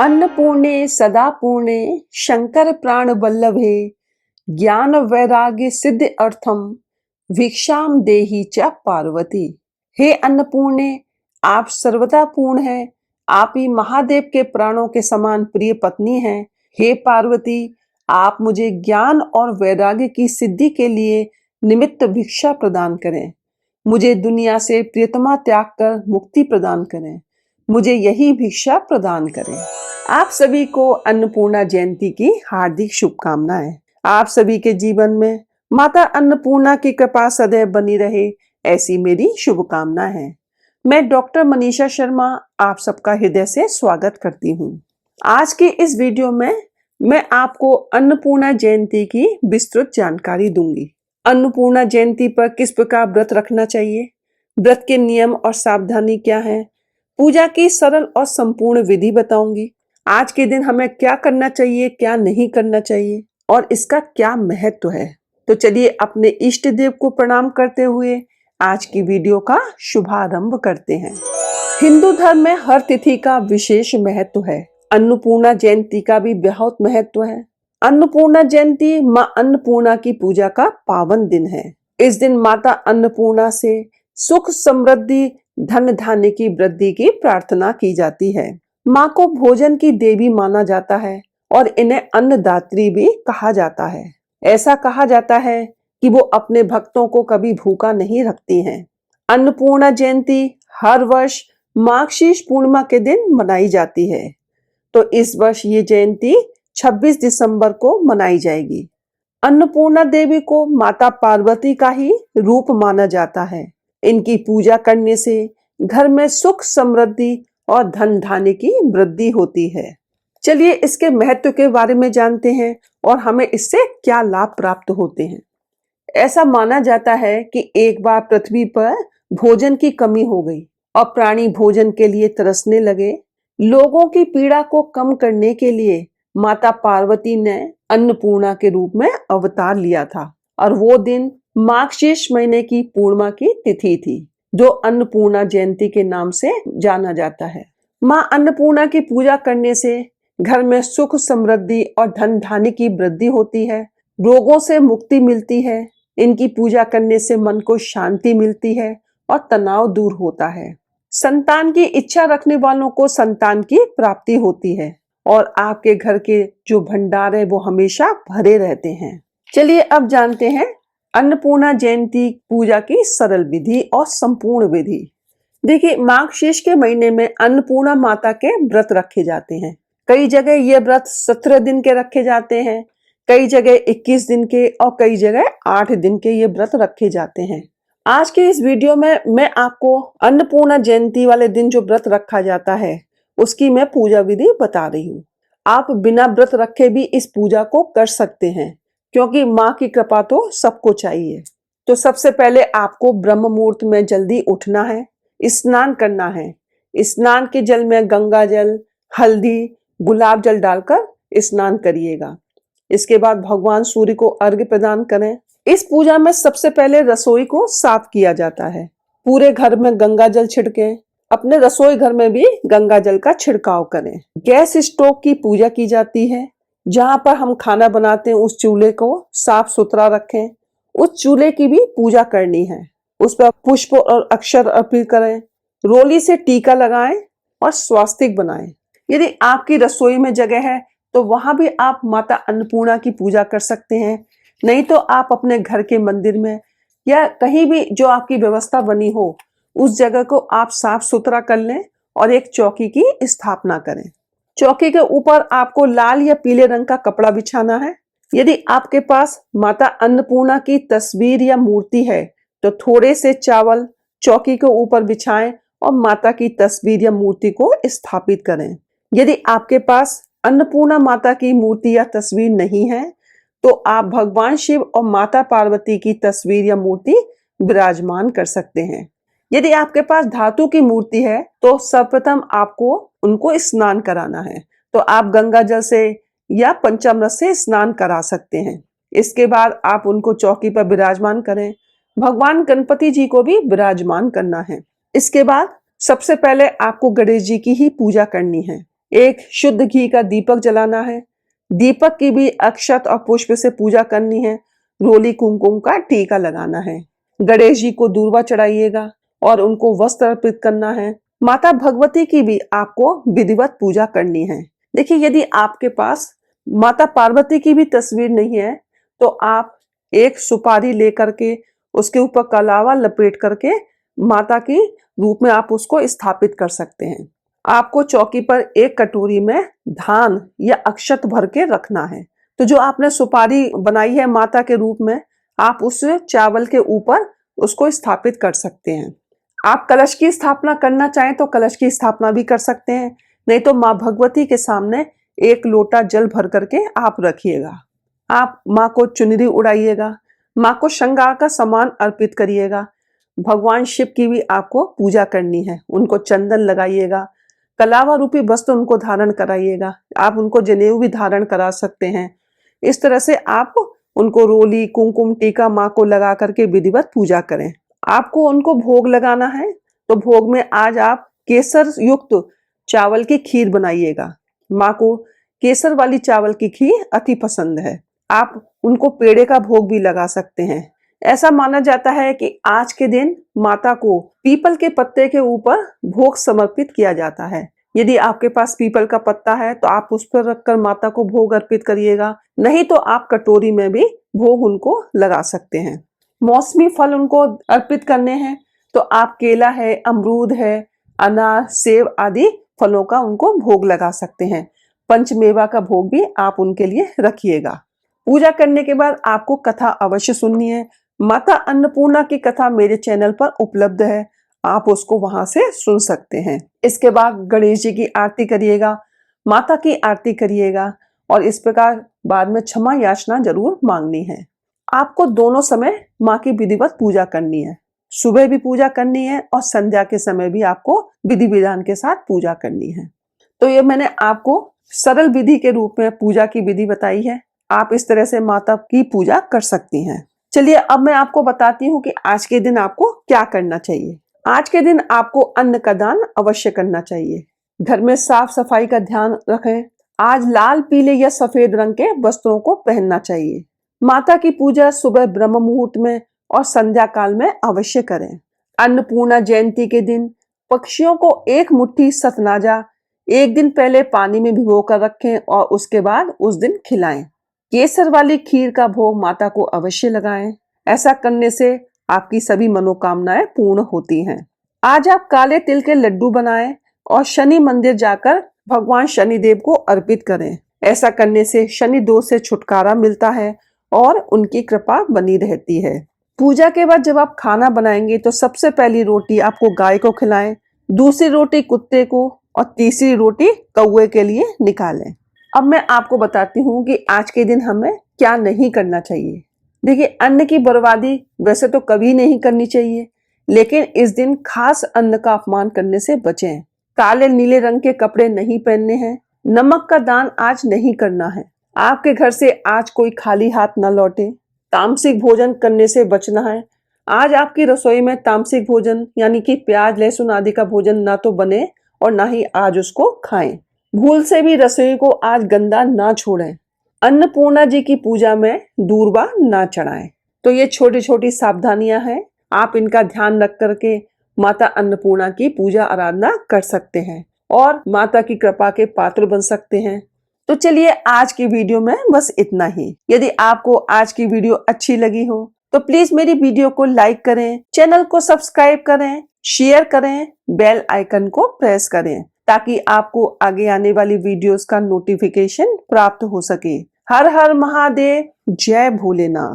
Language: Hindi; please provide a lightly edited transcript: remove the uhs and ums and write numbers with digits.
अन्नपूर्णे सदा पूर्णे शंकर प्राण वल्लभे ज्ञान वैराग्य सिद्ध अर्थम भिक्षाम देहि च पार्वती। हे अन्नपूर्णे, आप सर्वदा पूर्ण है। आप ही महादेव के प्राणों के समान प्रिय पत्नी हैं। हे पार्वती, आप मुझे ज्ञान और वैराग्य की सिद्धि के लिए निमित्त भिक्षा प्रदान करें। मुझे दुनिया से प्रियतमा त्याग कर मुक्ति प्रदान करें। मुझे यही भिक्षा प्रदान करें। आप सभी को अन्नपूर्णा जयंती की हार्दिक शुभकामनाएं। आप सभी के जीवन में माता अन्नपूर्णा की कृपा सदैव बनी रहे, ऐसी मेरी शुभकामना है। मैं डॉक्टर मनीषा शर्मा आप सबका हृदय से स्वागत करती हूँ। आज के इस वीडियो में मैं आपको अन्नपूर्णा जयंती की विस्तृत जानकारी दूंगी। अन्नपूर्णा जयंती पर किस प्रकार व्रत रखना चाहिए, व्रत के नियम और सावधानी क्या है, पूजा की सरल और संपूर्ण विधि बताऊंगी। आज के दिन हमें क्या करना चाहिए, क्या नहीं करना चाहिए और इसका क्या महत्व है। तो चलिए अपने इष्ट देव को प्रणाम करते हुए आज की वीडियो का शुभारंभ करते हैं। हिंदू धर्म में हर तिथि का विशेष महत्व है। अन्नपूर्णा जयंती का भी बहुत महत्व है। अन्नपूर्णा जयंती माँ अन्नपूर्णा की पूजा का पावन दिन है। इस दिन माता अन्नपूर्णा से सुख समृद्धि धन धान्य की वृद्धि की प्रार्थना की जाती है। माँ को भोजन की देवी माना जाता है और इन्हें अन्नदात्री भी कहा जाता है। ऐसा कहा जाता है कि वो अपने भक्तों को कभी भूखा नहीं रखती हैं। अन्नपूर्णा जयंती हर वर्ष मार्गशीर्ष पूर्णिमा के दिन मनाई जाती है। तो इस वर्ष ये जयंती 26 दिसंबर को मनाई जाएगी। अन्नपूर्णा देवी को माता पार्वती का ही रूप माना जाता है। इनकी पूजा करने से घर में सुख समृद्धि और धन धान्य की वृद्धि होती है। चलिए इसके महत्व के बारे में जानते हैं और हमें इससे क्या लाभ प्राप्त होते हैं। ऐसा माना जाता है कि एक बार पृथ्वी पर भोजन की कमी हो गई और प्राणी भोजन के लिए तरसने लगे। लोगों की पीड़ा को कम करने के लिए माता पार्वती ने अन्नपूर्णा के रूप में अवतार लिया था और वो दिन मार्गशीर्ष महीने की पूर्णिमा की तिथि थी, जो अन्नपूर्णा जयंती के नाम से जाना जाता है। माँ अन्नपूर्णा की पूजा करने से घर में सुख समृद्धि और धन धान्य की वृद्धि होती है। रोगों से मुक्ति मिलती है। इनकी पूजा करने से मन को शांति मिलती है और तनाव दूर होता है। संतान की इच्छा रखने वालों को संतान की प्राप्ति होती है और आपके घर के जो भंडार है वो हमेशा भरे रहते हैं। चलिए अब जानते हैं अन्नपूर्णा जयंती पूजा की सरल विधि और संपूर्ण विधि। देखिए, मार्गशीर्ष के महीने में अन्नपूर्णा माता के व्रत रखे जाते हैं। कई जगह ये व्रत 17 दिन के रखे जाते हैं, कई जगह 21 दिन के और कई जगह 8 दिन के ये व्रत रखे जाते हैं। आज के इस वीडियो में मैं आपको अन्नपूर्णा जयंती वाले दिन जो व्रत रखा जाता है उसकी मैं पूजा विधि बता रही हूँ। आप बिना व्रत रखे भी इस पूजा को कर सकते हैं, क्योंकि माँ की कृपा तो सबको चाहिए। तो सबसे पहले आपको ब्रह्म मुहूर्त में जल्दी उठना है, स्नान करना है। स्नान के जल में गंगा जल, हल्दी, गुलाब जल डालकर स्नान करिएगा। इसके बाद भगवान सूर्य को अर्घ्य प्रदान करें। इस पूजा में सबसे पहले रसोई को साफ किया जाता है। पूरे घर में गंगा जल छिड़कें। अपने रसोई घर में भी गंगा जल का छिड़काव करें। गैस स्टोव की पूजा की जाती है। जहां पर हम खाना बनाते हैं उस चूल्हे को साफ सुथरा रखें। उस चूल्हे की भी पूजा करनी है। उस पर पुष्प और अक्षर अर्पित करें। रोली से टीका लगाएं और स्वास्तिक बनाएं। यदि आपकी रसोई में जगह है तो वहां भी आप माता अन्नपूर्णा की पूजा कर सकते हैं। नहीं तो आप अपने घर के मंदिर में या कहीं भी जो आपकी व्यवस्था बनी हो उस जगह को आप साफ सुथरा कर लें और एक चौकी की स्थापना करें। चौकी के ऊपर आपको लाल या पीले रंग का कपड़ा बिछाना है। यदि आपके पास माता अन्नपूर्णा की तस्वीर या मूर्ति है तो थोड़े से चावल चौकी के ऊपर बिछाएं और माता की तस्वीर या मूर्ति को स्थापित करें। यदि आपके पास अन्नपूर्णा माता की मूर्ति या तस्वीर नहीं है तो आप भगवान शिव और माता पार्वती की तस्वीर या मूर्ति विराजमान कर सकते हैं। यदि आपके पास धातु की मूर्ति है तो सर्वप्रथम आपको उनको स्नान कराना है। तो आप गंगा जल से या पंचामृत से स्नान करा सकते हैं। इसके बाद आप उनको चौकी पर विराजमान करें। भगवान गणपति जी को भी विराजमान करना है। इसके बाद सबसे पहले आपको गणेश जी की ही पूजा करनी है। एक शुद्ध घी का दीपक जलाना है। दीपक की भी अक्षत और पुष्प से पूजा करनी है। रोली कुमकुम का टीका लगाना है। गणेश जी को दूर्वा चढ़ाइएगा और उनको वस्त्र अर्पित करना है। माता भगवती की भी आपको विधिवत पूजा करनी है। देखिए, यदि आपके पास माता पार्वती की भी तस्वीर नहीं है तो आप एक सुपारी लेकर के उसके ऊपर कलावा लपेट करके माता की रूप में आप उसको स्थापित कर सकते हैं। आपको चौकी पर एक कटोरी में धान या अक्षत भर के रखना है। तो जो आपने सुपारी बनाई है माता के रूप में, आप उस चावल के ऊपर उसको स्थापित कर सकते हैं। आप कलश की स्थापना करना चाहें तो कलश की स्थापना भी कर सकते हैं, नहीं तो माँ भगवती के सामने एक लोटा जल भर करके आप रखिएगा। आप माँ को चुनरी उड़ाइएगा, माँ को श्रृंगार का सामान अर्पित करिएगा। भगवान शिव की भी आपको पूजा करनी है, उनको चंदन लगाइएगा, कलावा रूपी वस्त्र उनको धारण कराइएगा। आप उनको जनेऊ भी धारण करा सकते हैं। इस तरह से आप उनको रोली कुमकुम टीका माँ को लगा करके विधिवत पूजा करें। आपको उनको भोग लगाना है तो भोग में आज आप केसर युक्त चावल की खीर बनाइएगा। माँ को केसर वाली चावल की खीर अति पसंद है। आप उनको पेड़े का भोग भी लगा सकते हैं। ऐसा माना जाता है कि आज के दिन माता को पीपल के पत्ते के ऊपर भोग समर्पित किया जाता है। यदि आपके पास पीपल का पत्ता है तो आप उस पर रखकर माता को भोग अर्पित करिएगा, नहीं तो आप कटोरी में भी भोग उनको लगा सकते हैं। मौसमी फल उनको अर्पित करने हैं तो आप केला है, अमरूद है, अनार, सेब आदि फलों का उनको भोग लगा सकते हैं। पंचमेवा का भोग भी आप उनके लिए रखिएगा। पूजा करने के बाद आपको कथा अवश्य सुननी है। माता अन्नपूर्णा की कथा मेरे चैनल पर उपलब्ध है, आप उसको वहां से सुन सकते हैं। इसके बाद गणेश जी की आरती करिएगा, माता की आरती करिएगा और इस प्रकार बाद में क्षमा याचना जरूर मांगनी है। आपको दोनों समय माँ की विधिवत पूजा करनी है। सुबह भी पूजा करनी है और संध्या के समय भी आपको विधि विधान के साथ पूजा करनी है। तो ये मैंने आपको सरल विधि के रूप में पूजा की विधि बताई है। आप इस तरह से माता की पूजा कर सकती हैं। चलिए अब मैं आपको बताती हूँ कि आज के दिन आपको क्या करना चाहिए। आज के दिन आपको अन्न का दान अवश्य करना चाहिए। घर में साफ सफाई का ध्यान रखें। आज लाल, पीले या सफेद रंग के वस्त्रों को पहनना चाहिए। माता की पूजा सुबह ब्रह्म मुहूर्त में और संध्या काल में अवश्य करें। अन्नपूर्णा जयंती के दिन पक्षियों को एक मुट्ठी सतनाजा एक दिन पहले पानी में भिगो कर रखें और उसके बाद उस दिन खिलाएं। केसर वाली खीर का भोग माता को अवश्य लगाएं। ऐसा करने से आपकी सभी मनोकामनाएं पूर्ण होती हैं। आज आप काले तिल के लड्डू बनाएं और शनि मंदिर जाकर भगवान शनिदेव को अर्पित करें। ऐसा करने से शनि दोष से छुटकारा मिलता है और उनकी कृपा बनी रहती है। पूजा के बाद जब आप खाना बनाएंगे तो सबसे पहली रोटी आपको गाय को खिलाएं, दूसरी रोटी कुत्ते को और तीसरी रोटी कौवे के लिए निकालें। अब मैं आपको बताती हूँ कि आज के दिन हमें क्या नहीं करना चाहिए। देखिए, अन्न की बर्बादी वैसे तो कभी नहीं करनी चाहिए, लेकिन इस दिन खास अन्न का अपमान करने से बचें। काले नीले रंग के कपड़े नहीं पहनने हैं। नमक का दान आज नहीं करना है। आपके घर से आज कोई खाली हाथ न लौटे। तामसिक भोजन करने से बचना है। आज आपकी रसोई में तामसिक भोजन यानी कि प्याज लहसुन आदि का भोजन ना तो बने और ना ही आज उसको खाएं। भूल से भी रसोई को आज गंदा ना छोड़ें। अन्नपूर्णा जी की पूजा में दूर्वा ना चढ़ाएं। तो ये छोटी छोटी सावधानियां हैं, आप इनका ध्यान रख करके माता अन्नपूर्णा की पूजा आराधना कर सकते हैं और माता की कृपा के पात्र बन सकते हैं। तो चलिए आज की वीडियो में बस इतना ही। यदि आपको आज की वीडियो अच्छी लगी हो तो प्लीज मेरी वीडियो को लाइक करें, चैनल को सब्सक्राइब करें, शेयर करें, बेल आइकन को प्रेस करें ताकि आपको आगे आने वाली वीडियोस का नोटिफिकेशन प्राप्त हो सके। हर हर महादेव, जय भोलेनाथ।